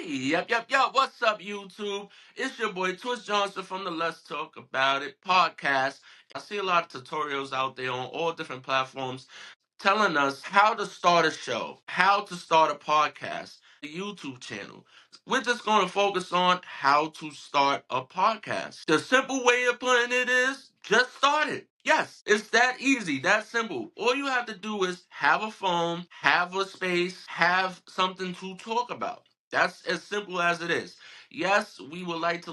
Yep. What's up, YouTube? It's your boy Twist Johnson from the Let's Talk About It podcast. I see a lot of tutorials out there on all different platforms telling us how to start a show, how to start a podcast, a YouTube channel. We're just going to focus on how to start a podcast. The simple way of putting it is just start it. Yes, it's that easy, that simple. All you have to do is have a phone, have a space, have something to talk about. That's as simple as it is. Yes, we would like to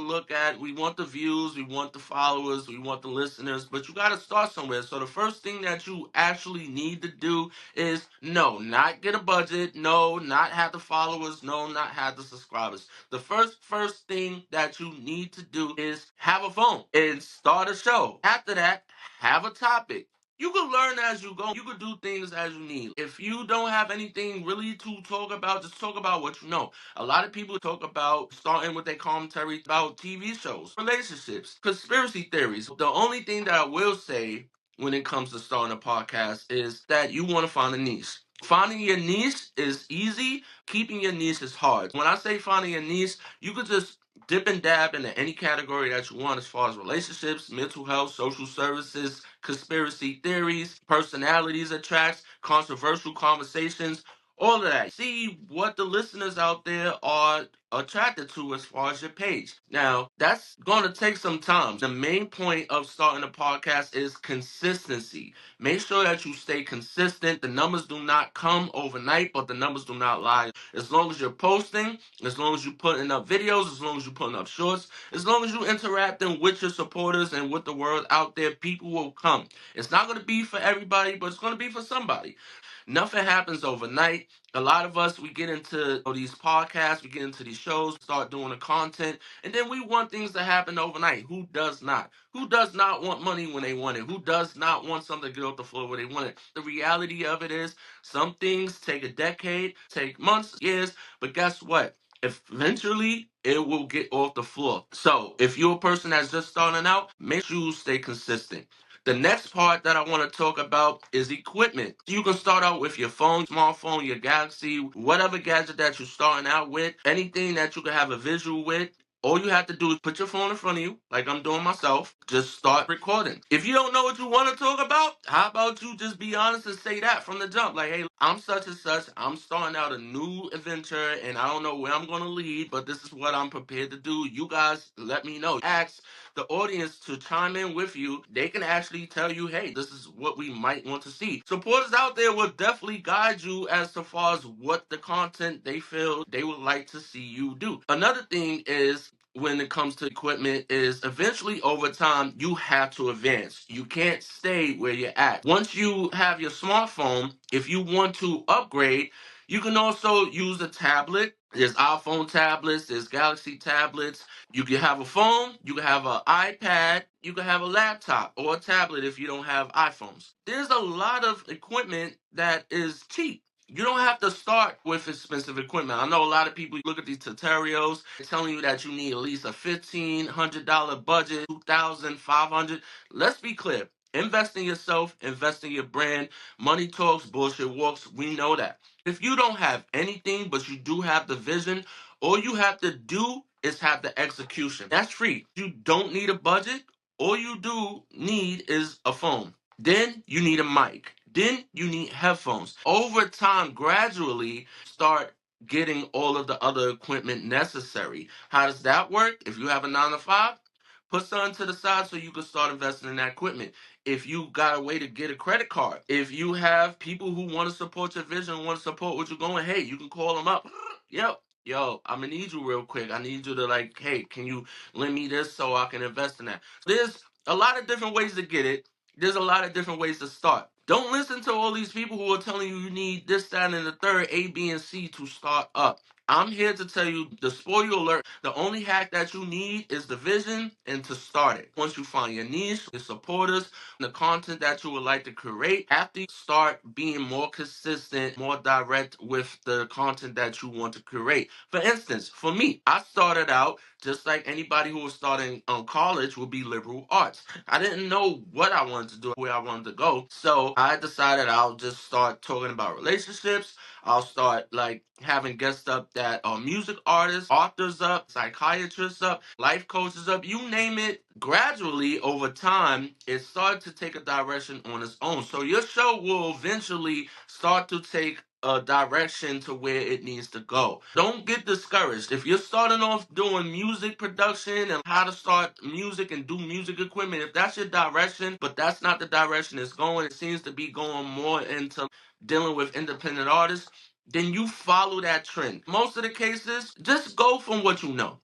we want the views, we want the followers, we want the listeners, but you got to start somewhere. So the first thing that you actually need to do is no, not get a budget, no, not have the followers, no, not have the subscribers. The first thing that you need to do is have a phone and start a show. After that, have a topic. You can learn as you go. You can do things as you need. If you don't have anything really to talk about, just talk about what you know. A lot of people talk about starting with their commentary about TV shows, relationships, conspiracy theories. The only thing that I will say when it comes to starting a podcast is that you want to find a niche. Finding your niche is easy. Keeping your niche is hard. When I say finding your niche, you could just dip and dab into any category that you want as far as relationships, mental health, social services, conspiracy theories, personalities attracts, controversial conversations, all of that. See what the listeners out there are attracted to as far as your page. Now, that's going to take some time. The main point of starting a podcast is consistency. Make sure that you stay consistent. The numbers do not come overnight, but the numbers do not lie. As long as you're posting, as long as you're putting up videos, as long as you're putting up shorts, as long as you're interacting with your supporters and with the world out there, people will come. It's not going to be for everybody, but it's going to be for somebody. Nothing happens overnight. A lot of us, we get into these podcasts, we get into these shows, start doing the content, and then we want things to happen overnight. Who does not? Who does not want money when they want it? Who does not want something to get off the floor when they want it? The reality of it is some things take a decade, take months, years, but guess what? Eventually, it will get off the floor. So, if you're a person that's just starting out, make sure you stay consistent. The next part that I want to talk about is equipment. You can start out with your phone, smartphone, your Galaxy, whatever gadget that you're starting out with, anything that you can have a visual with. All you have to do is put your phone in front of you, like I'm doing myself. Just start recording. If you don't know what you want to talk about, how about you just be honest and say that from the jump? Like, hey, I'm such and such. I'm starting out a new adventure and I don't know where I'm going to lead, but this is what I'm prepared to do. You guys let me know. Ask the audience to chime in with you. They can actually tell you, hey, this is what we might want to see. Supporters out there will definitely guide you as far as what the content they feel they would like to see you do. Another thing is when it comes to equipment is eventually over time you have to advance. You can't stay where you're at. Once you have your smartphone, if you want to upgrade, you can also use a tablet. There's iPhone tablets, there's Galaxy tablets. You can have a phone, you can have an iPad, you can have a laptop or a tablet if you don't have iPhones. There's a lot of equipment that is cheap. You don't have to start with expensive equipment. I know a lot of people look at these tutorials telling you that you need at least a $1,500 budget, 2,000, 500. Let's be clear. Invest in yourself, invest in your brand. Money talks, bullshit walks. We know that. If you don't have anything, but you do have the vision, all you have to do is have the execution. That's free. You don't need a budget. All you do need is a phone. Then you need a mic. Then you need headphones. Over time, gradually start getting all of the other equipment necessary. How does that work? If you have a 9 to 5, put something to the side so you can start investing in that equipment. If you got a way to get a credit card, if you have people who want to support your vision, want to support what you're going, hey, you can call them up. Yep. Yo, I'm gonna need you real quick. I need you to like, hey, can you lend me this so I can invest in that? There's a lot of different ways to get it. There's a lot of different ways to start. Don't listen to all these people who are telling you you need this, that, and the third, A, B, and C to start up. I'm here to tell you the spoiler alert. The only hack that you need is the vision and to start it. Once you find your niche, your supporters, the content that you would like to create, after you start being more consistent, more direct with the content that you want to create. For instance, for me, I started out just like anybody who was starting college would be liberal arts. I didn't know what I wanted to do, where I wanted to go. So I decided I'll just start talking about relationships. I'll start like having guest that are music artists, authors up, psychiatrists up, life coaches up, you name it. Gradually, over time, it started to take a direction on its own. So your show will eventually start to take a direction to where it needs to go. Don't get discouraged. If you're starting off doing music production and how to start music and do music equipment, if that's your direction, but that's not the direction it's going, it seems to be going more into dealing with independent artists, then you follow that trend. Most of the cases, just go from what you know.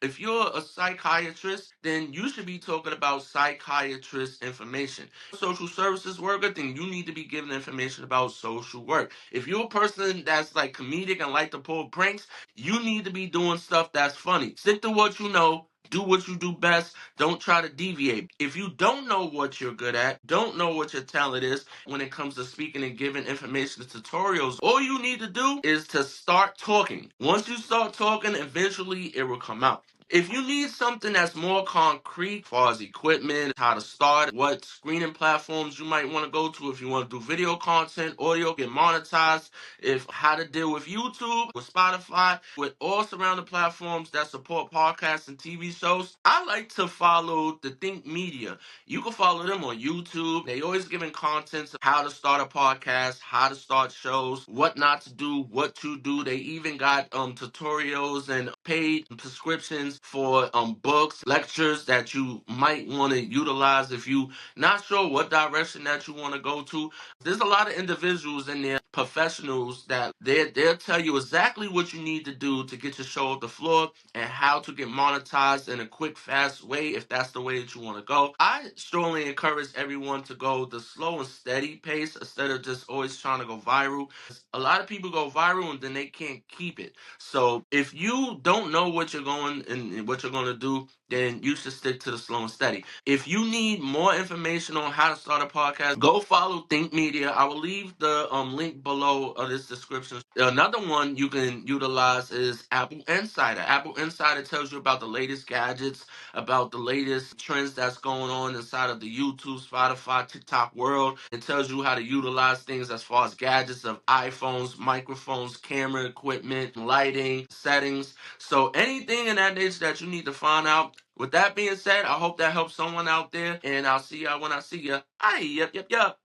If you're a psychiatrist, then you should be talking about psychiatrist information. Social services worker, then you need to be giving information about social work. If you're a person that's like comedic and like to pull pranks, you need to be doing stuff that's funny. Stick to what you know. Do what you do best. Don't try to deviate. If you don't know what you're good at, don't know what your talent is when it comes to speaking and giving information tutorials, all you need to do is to start talking. Once you start talking, eventually it will come out. If you need something that's more concrete as far as equipment, how to start, what screening platforms you might want to go to if you want to do video content, audio, get monetized, if how to deal with YouTube, with Spotify, with all surrounding platforms that support podcasts and TV shows, I like to follow the Think Media. You can follow them on YouTube. They always giving content of how to start a podcast, how to start shows, what not to do, what to do. They even got tutorials and paid prescriptions for books, lectures that you might want to utilize if you not sure what direction that you want to go to. There's a lot of individuals in there, professionals, that they'll tell you exactly what you need to do to get your show off the floor and how to get monetized in a quick, fast way if that's the way that you want to go. I strongly encourage everyone to go the slow and steady pace instead of just always trying to go viral. A lot of people go viral and then they can't keep it. So if you don't know what you're going and what you're going to do, then you should stick to the slow and steady. If you need more information on how to start a podcast, go follow Think Media. I will leave the link below this description. Another one you can utilize is Apple Insider. Apple Insider tells you about the latest gadgets, about the latest trends that's going on inside of the YouTube, Spotify, TikTok world. It tells you how to utilize things as far as gadgets of iPhones, microphones, camera equipment, lighting, settings. So anything in that nature that you need to find out. With that being said, I hope that helps someone out there, and I'll see y'all when I see ya. Yep.